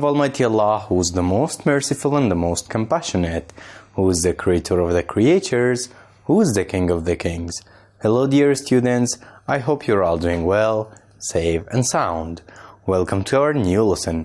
of Almighty Allah, who is the most merciful and the most compassionate, who is the creator of the creatures, who is the king of the kings. Hello dear students, I hope you're all doing well, safe and sound. Welcome to our new lesson,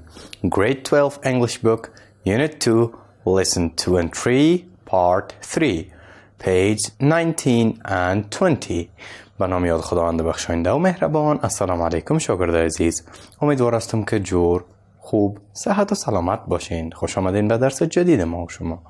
Grade 12 English book, Unit 2, Lesson 2 and 3, Part 3, page 19 and 20. به نام یاد خداوند بخشاینده و مهربان. السلام علیکم شاگردان عزیز، امیدوار هستم که جور، خوب، صحت و سلامت باشین. خوش آمدین به درس جدید ما و شما.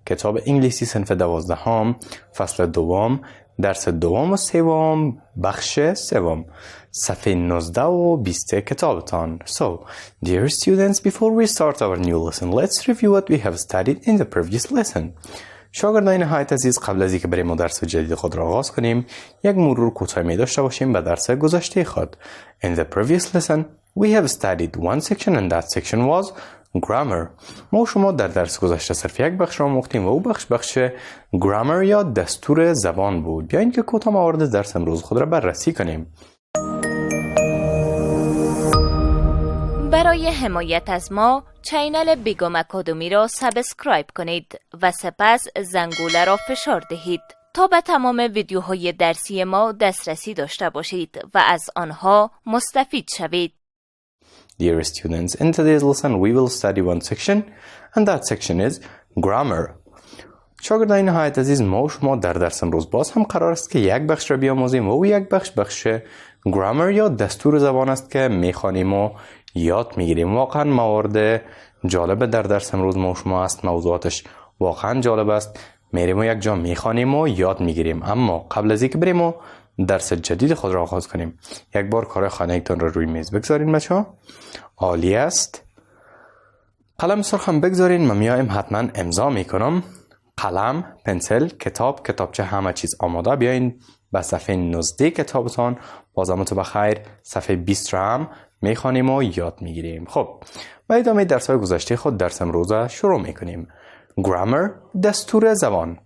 کتاب انگلیسی صنف 12 فصل دوم، درس دوم و سوم، بخش سوم، صفحه 19 و 20 کتابتان. So, dear students, before we start our new lesson, let's review what we have studied in the previous lesson. شاگردان نهایت عزیز، قبل از اینکه بریم درس جدید خود را آغاز کنیم، یک مرور کوتاهی داشته باشیم به درس گذشته خود. In the previous lesson, we have studied one section and that section was grammar. ما شما در درس گذشته صرف یک بخش را آموختیم و او بخش grammar یا دستور زبان بود. بیایید که کوتاه موارد درس امروز خود را بررسی کنیم. برای حمایت از ما چینل بیگم آکادمی را سابسکرایب کنید و سپس زنگوله را فشار دهید تا به تمام ویدیوهای درسی ما دسترسی داشته باشید و از آنها مستفید شوید. Dear students, in today's lesson we will study one section and that section is grammar. شاگردان نهایت عزیز، ما و شما در درس امروز باز هم قرار است که یک بخش را بیاموزیم و او یک بخش grammar یا دستور زبان است که میخوانیم و یاد میگیریم. واقعا موارد جالب در درس امروز ما و شما است، موضوعاتش واقعا جالب است. میریم و یک جا میخوانیم و یاد میگیریم. اما قبل از اینکه بریم و درس جدید خود را آغاز کنیم، یک بار کار خانگیتان را روی میز بگذارین بچه‌ها. عالی است. قلم سرخ هم بگذارین، من میایم حتما امضا میکنم. قلم، پنسل، کتاب، کتابچه، همه چیز آماده. بیاین به صفحه 19 کتابتان. بازمتون بخیر. صفحه 20 را هم میخوانیم و یاد میگیریم. خب، با ادامه درس‌های گذشته خود درس امروز شروع میکنیم. grammar، دستور زبان.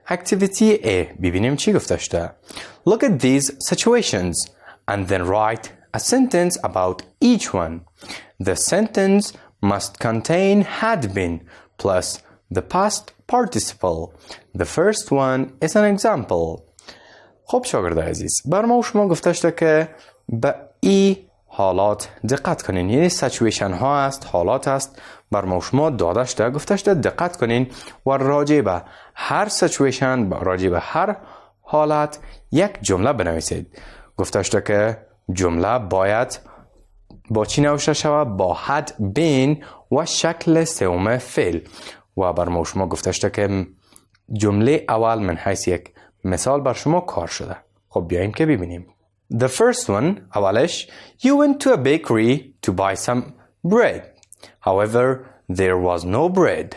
Activity A. ببینیم چی گفته شده. Look at these situations and then write a sentence about each one. The sentence must contain had been plus the past participle. The first one is an example. خب شاگردان عزیز، بر ما و شما گفته شده که به این حالات دقت کنین. یعنی سچویشن ها است، حالات است، بر ما و شما داده شده، گفته شده دقت کنین و راجع به هر سچویشن، راجع به هر حالت یک جمله بنویسید. گفته شده که جمله باید با چی نوشته شود؟ با had been و شکل سوم فعل. و بر ما و شما گفته شده که جمله اول من حیث یک مثال بر شما کار شده. خب بیاییم که ببینیم. The first one، اولش، you went to a bakery to buy some bread. However, there was no bread.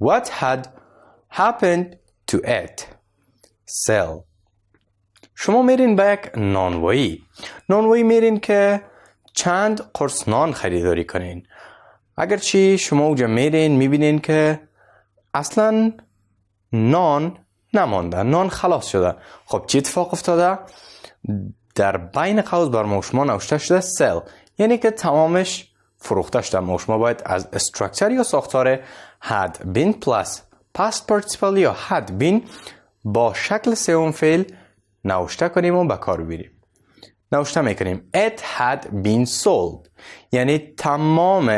What had happened to it? Sell. شما میرین به یک نانوایی میرین که چند قرص نان خریداری کنین. اگرچه شما اونجا میرین میبینین که اصلا نان نمانده، نان خلاص شده. خب چی اتفاق افتاده؟ در بین قوس بر ما شما نوشته شده sell، یعنی که تمامش فروخته شده. ما شما باید از استراکچر یا ساختار had been plus past participle یا had been با شکل سوم فعل نوشته کنیم و به کار بگیریم. نوشته میکنیم it had been sold، یعنی تمام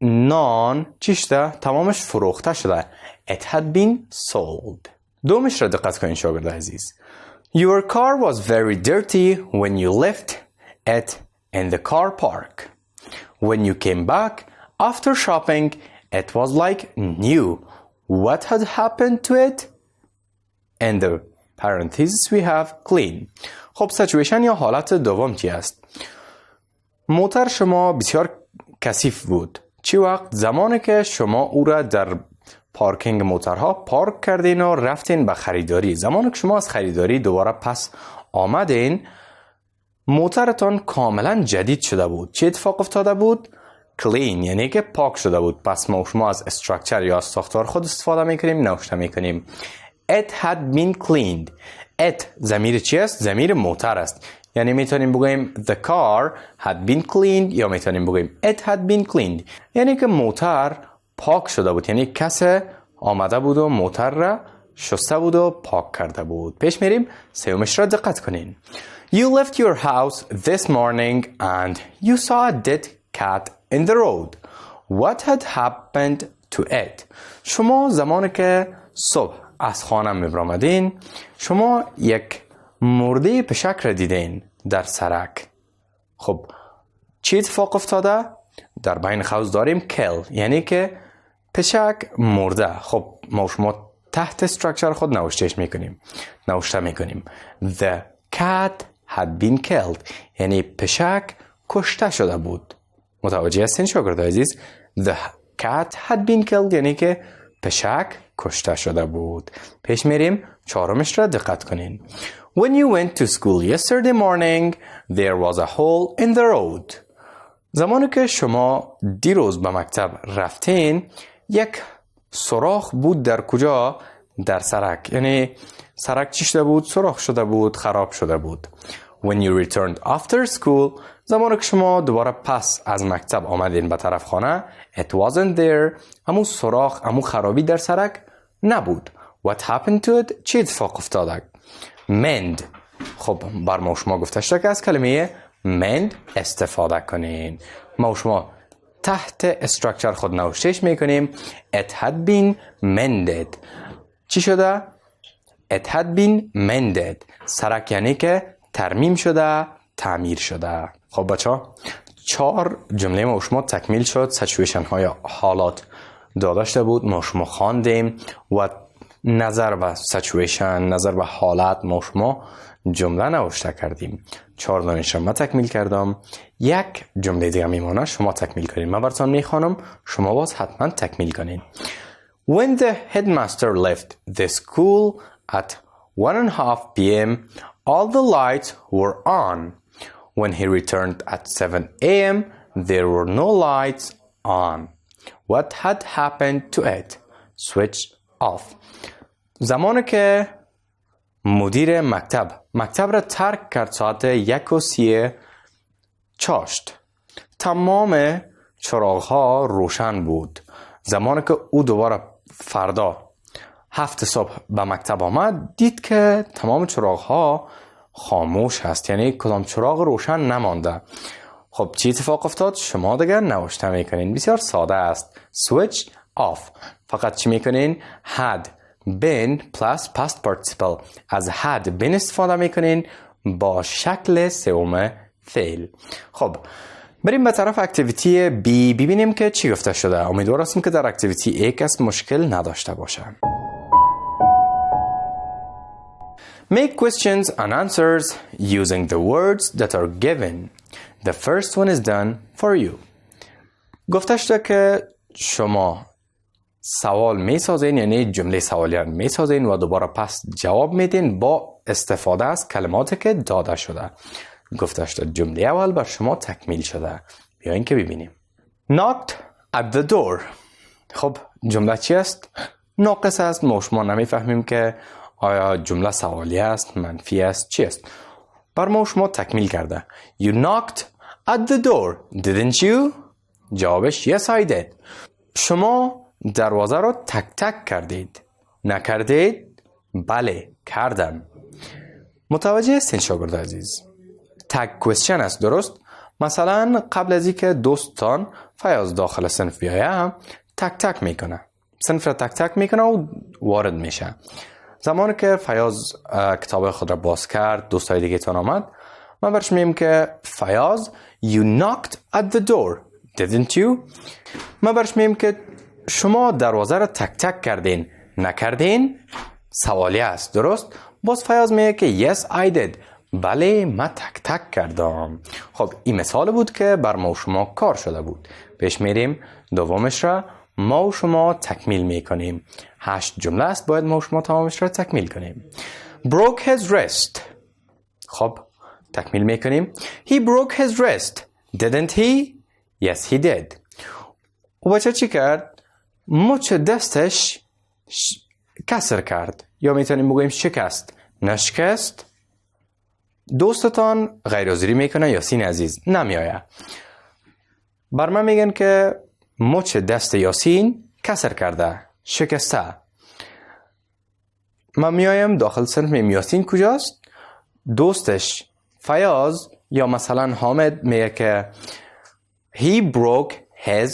نان چی شده؟ تمامش فروخته شده. it had been sold. دومش را دقت کنین شاگردان عزیز. Your car was very dirty when you left it in the car park. When you came back after shopping, it was like new. What had happened to it? In the parentheses we have clean. خب سچویشن یا حالت دوم چی است؟ موتر شما بسیار کثیف بود. چی وقت؟ زمانی که شما او را در پارکینگ موترها پارک کردین و رفتین به خریداری. زمانی که شما از خریداری دوباره پس آمدین، موترتان کاملا جدید شده بود. چه اتفاق افتاده بود؟ کلین، یعنی که پاک شده بود. پس ما شما از استراکچر یا از ساختار خود استفاده میکنیم، نوشته میکنیم It had been cleaned. It ضمیر چی است؟ ضمیر موتر است. یعنی میتونیم بگوییم the car had been cleaned یا میتونیم بگوییم it had been cleaned. یعنی که موتر پاک شده بود، یعنی کسی آمده بود و موتر را شسته بود و پاک کرده بود. پیش میریم سومش را دقت کنین. You left your house this morning and you saw a dead cat in the road. What had happened to it? شما زمانی که صبح از خانه میبرامدین شما یک مرده پشک را دیدین در سرک. خب چی اتفاق افتاده؟ در بین قوس داریم kill، یعنی که پشک مرده. خب ما شما تحت استراکچر خود نوشته میکنیم The cat had been killed، یعنی پشک کشته شده بود. متوجه هستین شاگردان عزیز؟ The cat had been killed یعنی که پشک کشته شده بود. پیش میریم چهارمش را دقت کنین. When you went to school yesterday morning there was a hole in the road. زمانی که شما دیروز به مکتب رفتین یک سوراخ بود. در کجا؟ در سرک. یعنی سرک چی شده بود؟ سوراخ شده بود، خراب شده بود. When you returned after school زمانی که شما دوباره پس از مکتب آمدین به طرف خانه it wasn't there. همون سوراخ، همون خرابی در سرک نبود. What happened to it؟ چی اتفاق افتاده؟ mend. خب بر ما شما گفته شده که از کلمه mend استفاده کنین. ما شما تحت استراکچر خود نوشتهش میکنیم it had been mended. چی شده؟ it had been mended. سرک یعنی که ترمیم شده، تعمیر شده. خب بچه‌ها 4 جمله ما شما تکمیل شد. سچویشن های حالات داده شده بود، ما شما خواندیم و نظر به سچویشن، نظر به حالت ما شما جمله نوشته کردیم. 4 دانش ما تکمیل کردم. یک جمله دیگه میمونه، شما تکمیل کنین. من براتون میخوانم، شما باز حتما تکمیل کنین. When the headmaster left the school at 1:30 p.m. all the lights were on. When he returned at 7 a.m. there were no lights on. What had happened to it? Switch off. زمانی که مدیر مکتب را ترک کرد ساعت 1:30 چاشت. تمام چراغ‌ها روشن بود. زمانی که او دوباره فردا 7 صبح به مکتب آمد دید که تمام چراغ‌ها خاموش هست، یعنی کدام چراغ روشن نمانده. خب چی اتفاق افتاد؟ شما دیگر نوشته میکنین. بسیار ساده است. switch off. فقط چی میکنین؟ had been plus past participle. از had been استفاده میکنین با شکل سوم فعل. خب بریم به طرف اکتیویتی B ببینیم که چی گفته شده. امیدوار هستم که در اکتیویتی A کس مشکل نداشته باشه. Make questions and answers using the words that are given. The first one is done for you. گفته شده که شما سوال می سازین، یعنی جمله سوالیان می سازین و دوباره پس جواب میدین با استفاده از کلماتی که داده شده. گفته شده جمله اول بر شما تکمیل شده. بیاین که ببینیم. Knocked at the door. خب جمله چی است؟ ناقص است. ما شما نمیفهمیم که آیا جمله سوالی است، منفی است، چی است؟ بر ما شما تکمیل کرده. You knocked at the door, didn't you? جوابش yes I did. شما دروازه را تک تک کردید. نکردید؟ بله کردم. متوجه هستین شاگرد عزیز؟ تگ کوئسچن است، درست؟ مثلا قبل از اینکه دوستان فیاض داخل صنف بیایم تک تک میکنه. صنف را تک تک میکنه و وارد میشه. زمانی که فیاض کتاب خود را باز کرد، دوستای دیگه تان آمد، من برش میگم که فیاض you knocked at the door didn't you؟ من برش میگم که شما دروازه را تک تک کردین، نکردین؟ سوالی است، درست؟ باز فیاض میگه که yes I did. بله من تک تک کردم. خب این مثال بود که بر ما و شما کار شده بود. پیش میریم دومش را ما و شما تکمیل میکنیم. 8 جمله است، باید ما و شما تمامش را تکمیل کنیم. broke his wrist. خب تکمیل میکنیم. he broke his wrist didn't he? yes he did. و بچه چی کرد؟ مچ دستش کسر کرد، یا میتونیم بگوییم شکست. نشکست؟ دوستتان غیر حاضری میکنه یاسین عزیز نمیآید. بر من میگن که مچ دست یاسین کسر کرده، شکسته. من میایم داخل صنف میم یاسین کجاست؟ دوستش فیاض یا مثلا حامد میگه که he broke his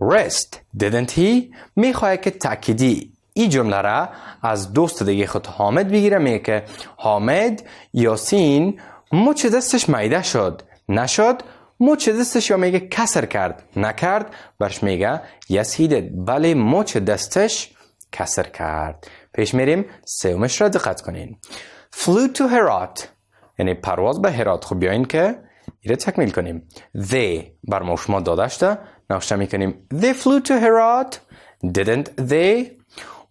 wrist didn't he. میخواه که تأکیدی این جمله را از دوست دیگه خود حامد بگیره. میگه که حامد یاسین مچ دستش میده شد نشد، مچ دستش یا میگه کسر کرد نکرد، برش میگه yes he did. بله مچ دستش کسر کرد. پیش میریم سومش را دقت کنین. flew to Herat یعنی پرواز به هرات. خب بیاین که ایره تکمیل کنیم. they بر ما شما داده شده، نوشته میکنیم they flew to Herat didn't they.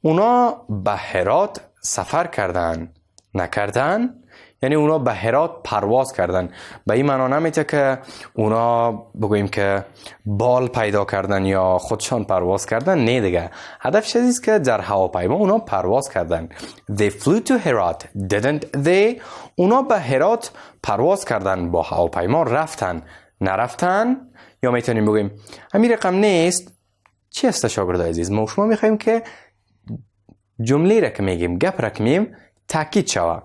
اونا به هرات سفر کردن نکردن، یعنی اونا به هرات پرواز کردن. به این معنا نمیته که اونا بگوییم که بال پیدا کردن یا خودشان پرواز کردن. نه دیگه، هدفش است که در هواپیما اونا پرواز کردن. They flew to Herat didn't they. اونا به هرات پرواز کردن، با هواپیما رفتن نرفتن. یا میتونیم بگوییم همین رقم نیست. چی است شاگردان عزیز؟ ما شما میخوایم که جمله را که میگیم، گپ را که میگیم تاکید شوه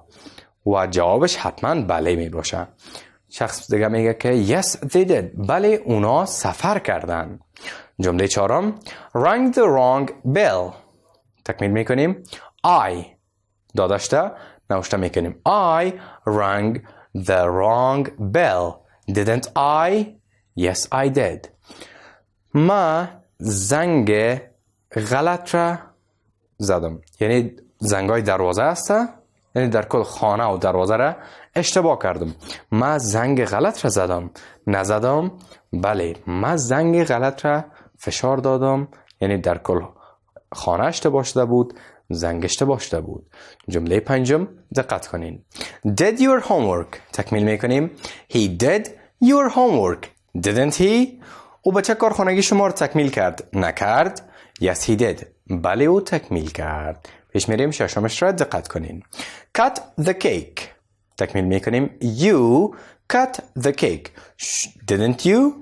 و جوابش حتما بله می باشه. شخص دیگه میگه که yes they did. بله اونا سفر کردن. جمله چهارم rang the wrong bell. تکمیل میکنیم I داداشته نوشته میکنیم I rang the wrong bell didn't I. yes I did. ما زنگ غلط را زدم، یعنی زنگای دروازه است، یعنی در کل خانه و دروازه را اشتباه کردم. ما زنگ غلط را زدم نزدم. بله ما زنگ غلط را فشار دادم، یعنی در کل خانه اشتباه شده بود، زنگ اشتباه شده بود. جمله پنجم دقت کنین. did your homework. تکمیل میکنیم he did your homework didn't he. او بچه کارخانگی شما را تکمیل کرد نکرد. yes he did. بله او تکمیل کرد. پیش میریم ششمش را دقت کنین. cut the cake. تکمیل میکنیم you cut the cake didn't you.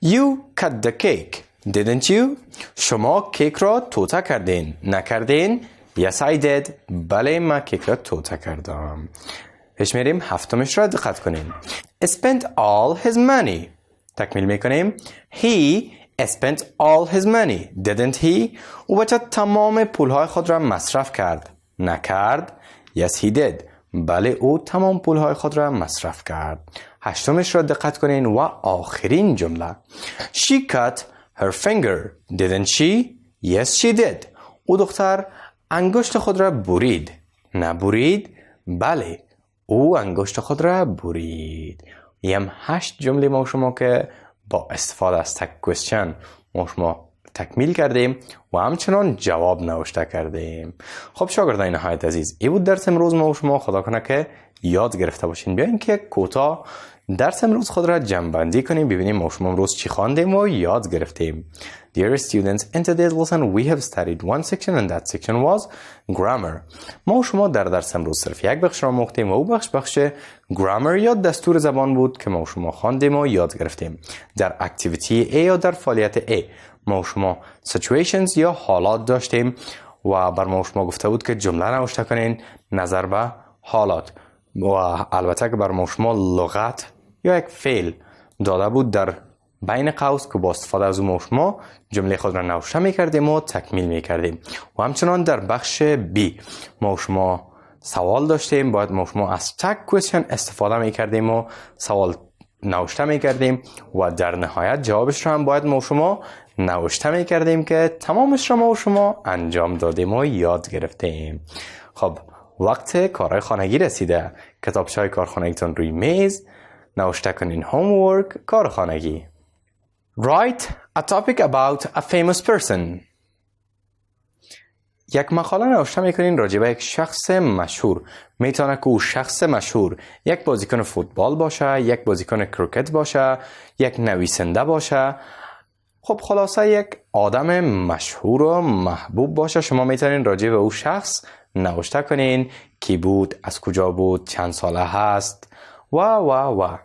you cut the cake didn't you. شما کیک را توته کردین نکردین. yes I did. بله من کیک را توته کردم. پیش میریم هفتمش را دقت کنین. spent all his money. تکمیل میکنیم he spent all his money didn't he. او بچه تمام پولهای خود را مصرف کرد نکرد. yes he did. بله او تمام پولهای خود را مصرف کرد. هشتمش را دقت کنین و آخرین جمله. she cut her finger didn't she. yes she did. او دختر انگشت خود را برید نبرید. بله او انگشت خود را برید. یم 8 جمله ما شما که با استفاده از تک کوئسچن ما شما تکمیل کردیم و همچنان جواب نوشته کردیم. خب شاگردان نهایت عزیز، این بود درس امروز ما شما. خدا کنه که یاد گرفته باشین. بیاین که کوتاه درس امروز خود را جمع‌بندی کنیم، ببینیم ما شما امروز چی خواندیم و یاد گرفتیم. Dear students, in today's lesson we have studied one section and that section was grammar. ما شما در درس امروز صرف یک بخش را آموختیم و او بخش grammar یا دستور زبان بود که ما شما خواندیم و یاد گرفتیم. در اکتیویتی A یا در فعالیت A ما شما situations یا حالات داشتیم و بر ما شما گفته بود که جمله نوشته کنین نظر به حالات و البته که بر ما شما لغت یا یک فعل داده بود در بین قوس که با استفاده از اون شما جمله خود را نوشته میکردیم و تکمیل میکردیم. و همچنان در بخش B ما شما سوال داشتیم، باید ما شما از تک کوئسچن استفاده میکردیم و سوال نوشته میکردیم و در نهایت جوابش را هم باید ما شما نوشته میکردیم که تمامش را ما شما انجام دادیم و یاد گرفتیم. خب وقت کارهای خانگی رسیده. کتابچه‌های کارخانگیتون روی میز، نوشته کنین homework کار خانگی. Write a topic about a famous person. یک مقاله نوشته میکنین راجع به یک شخص مشهور. میتونه که او شخص مشهور یک بازیکن فوتبال باشه، یک بازیکن کریکت باشه، یک نویسنده باشه. خب خلاصه یک آدم مشهور و محبوب باشه، شما میتونین راجع به او شخص نوشته کنین کی بود، از کجا بود، چند ساله هست و.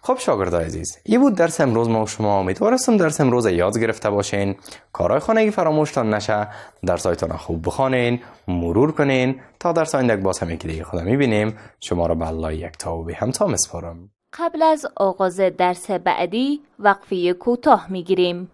خب شاگردای عزیز، این بود درس امروز ما و شما. امیدوارم درس امروز یاد گرفته باشین، کارهای خانگی فراموشتان نشه، درسایتان خوب بخوانین، مرور کنین تا درس آینده باز هم یکی دیگه خدا میبینیم. شما را به الله یکتا و به همتا میسپارم. قبل از آغاز درس بعدی وقفه کوتاه میگیریم.